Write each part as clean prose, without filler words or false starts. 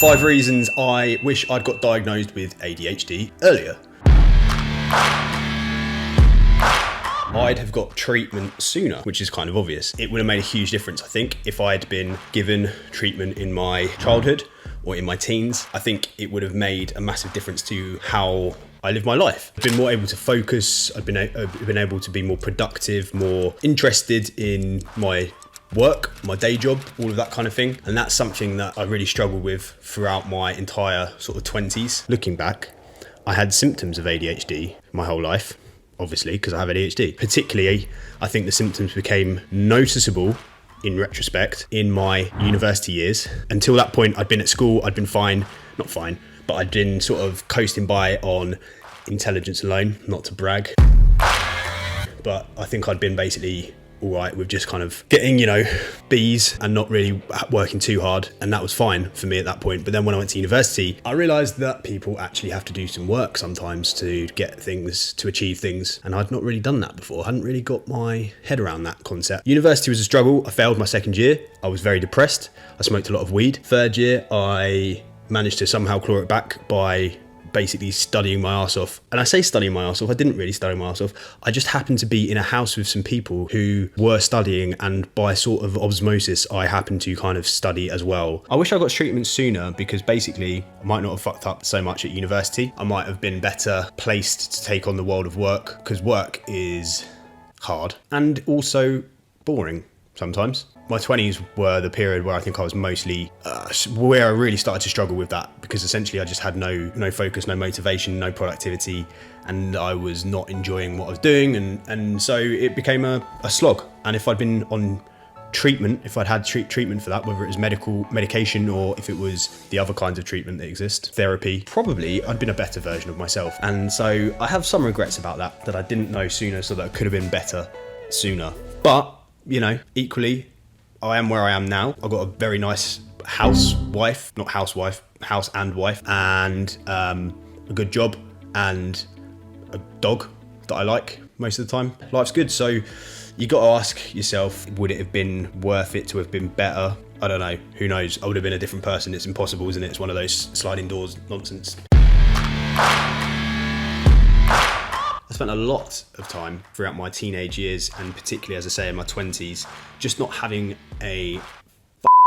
5 reasons I wish I'd got diagnosed with ADHD earlier. I'd have got treatment sooner, which is kind of obvious. It would have made a huge difference, I think, if I'd been given treatment in my childhood or in my teens. I think it would have made a massive difference to how I live my life. I've been more able to focus, I've been able to be more productive, more interested in my work, my day job, all of that kind of thing. And that's something that I really struggled with throughout my entire sort of 20s. Looking back, I had symptoms of ADHD my whole life, obviously, because I have ADHD. Particularly, I think the symptoms became noticeable in retrospect in my university years. Until that point, I'd been at school, I'd been fine, not fine, but I'd been sort of coasting by on intelligence alone, not to brag. But I think I'd been basically all right with just kind of getting, B's and not really working too hard. And that was fine for me at that point. But then when I went to university, I realized that people actually have to do some work sometimes to get things, to achieve things. And I'd not really done that before. I hadn't really got my head around that concept. University was a struggle. I failed my second year. I was very depressed. I smoked a lot of weed. Third year, I managed to somehow claw it back by basically studying my arse off. And I say studying my arse off, I didn't really study my arse off. I just happened to be in a house with some people who were studying, and by sort of osmosis, I happened to kind of study as well. I wish I got treatment sooner, because basically I might not have fucked up so much at university. I might have been better placed to take on the world of work, because work is hard and also boring sometimes. My 20s were the period where I think I was mostly, where I really started to struggle with that, because essentially I just had no focus, no motivation, no productivity, and I was not enjoying what I was doing, and so it became a slog. And if I'd been on treatment, if I'd had treatment for that, whether it was medication or if it was the other kinds of treatment that exist, therapy, probably I'd been a better version of myself. And so I have some regrets about that I didn't know sooner, so that I could have been better sooner. But, equally, I am where I am now. I've got a very nice house and wife, and a good job and a dog that I like most of the time. Life's good. So you got to ask yourself, would it have been worth it to have been better? I don't know. Who knows? I would have been a different person. It's impossible, isn't it? It's one of those sliding doors nonsense. I spent a lot of time throughout my teenage years, and particularly, as I say, in my 20s, just not having a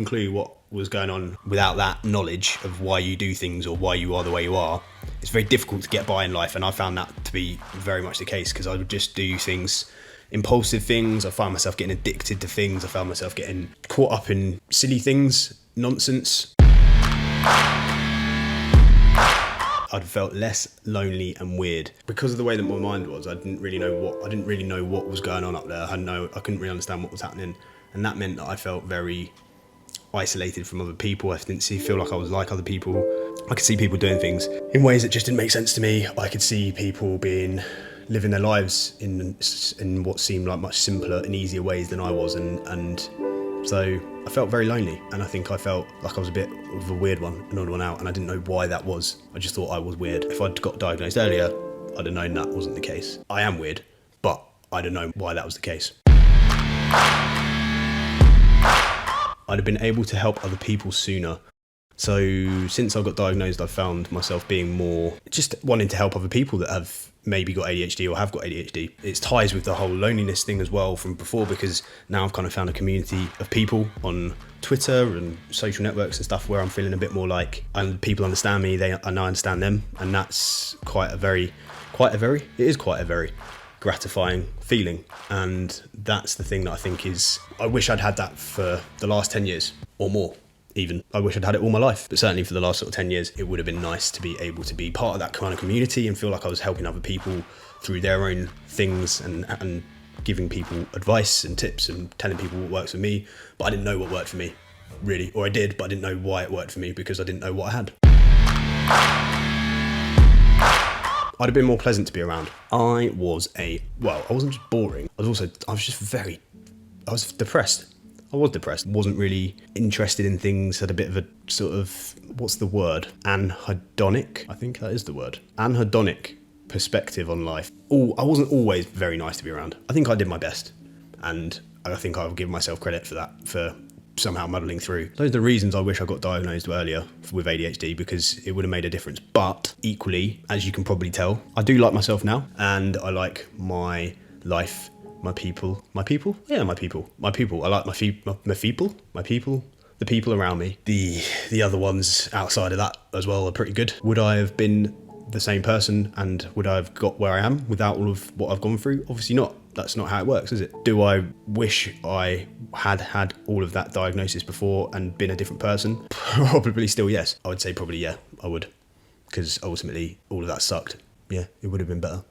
clue what was going on. Without that knowledge of why you do things or why you are the way you are, it's very difficult to get by in life. And I found that to be very much the case, because I would just do things, impulsive things. I found myself getting addicted to things. I found myself getting caught up in silly things, nonsense. I'd felt less lonely and weird because of the way that my mind was. I didn't really know what was going on up there. I couldn't really understand what was happening, and that meant that I felt very isolated from other people. I didn't feel like I was like other people. I could see people doing things in ways that just didn't make sense to me. I could see people living their lives in what seemed like much simpler and easier ways than I was, and so I felt very lonely, and I think I felt like I was a bit of a weird one, an odd one out, and I didn't know why that was. I just thought I was weird. If I'd got diagnosed earlier, I'd have known that wasn't the case. I am weird, but I don't know why that was the case. I'd have been able to help other people sooner. So since I got diagnosed, I've found myself being more just wanting to help other people that have maybe got ADHD or have got ADHD. It ties with the whole loneliness thing as well from before, because now I've kind of found a community of people on Twitter and social networks and stuff where I'm feeling a bit more like, and people understand me, I know I understand them, and that's quite a very gratifying feeling. And that's the thing that I think I wish I'd had that for the last 10 years or more. Even I wish I'd had it all my life, but certainly for the last sort of 10 years, it would have been nice to be able to be part of that kind of community and feel like I was helping other people through their own things and giving people advice and tips and telling people what works for me. But I didn't know what worked for me, really, or I did, but I didn't know why it worked for me because I didn't know what I had. I'd have been more pleasant to be around. I wasn't just boring. I was depressed. I was depressed, wasn't really interested in things, had a bit of a sort of, what's the word? Anhedonic, I think that is the word. Anhedonic perspective on life. I wasn't always very nice to be around. I think I did my best, and I think I'll give myself credit for that, for somehow muddling through. Those are the reasons I wish I got diagnosed earlier with ADHD, because it would have made a difference. But equally, as you can probably tell, I do like myself now, and I like my life, my people. Yeah, my people. I like my people. The people around me. The other ones outside of that as well are pretty good. Would I have been the same person, and would I have got where I am without all of what I've gone through? Obviously not. That's not how it works, is it? Do I wish I had all of that diagnosis before and been a different person? Probably still yes. I would say probably yeah, I would. Because ultimately all of that sucked. Yeah, it would have been better.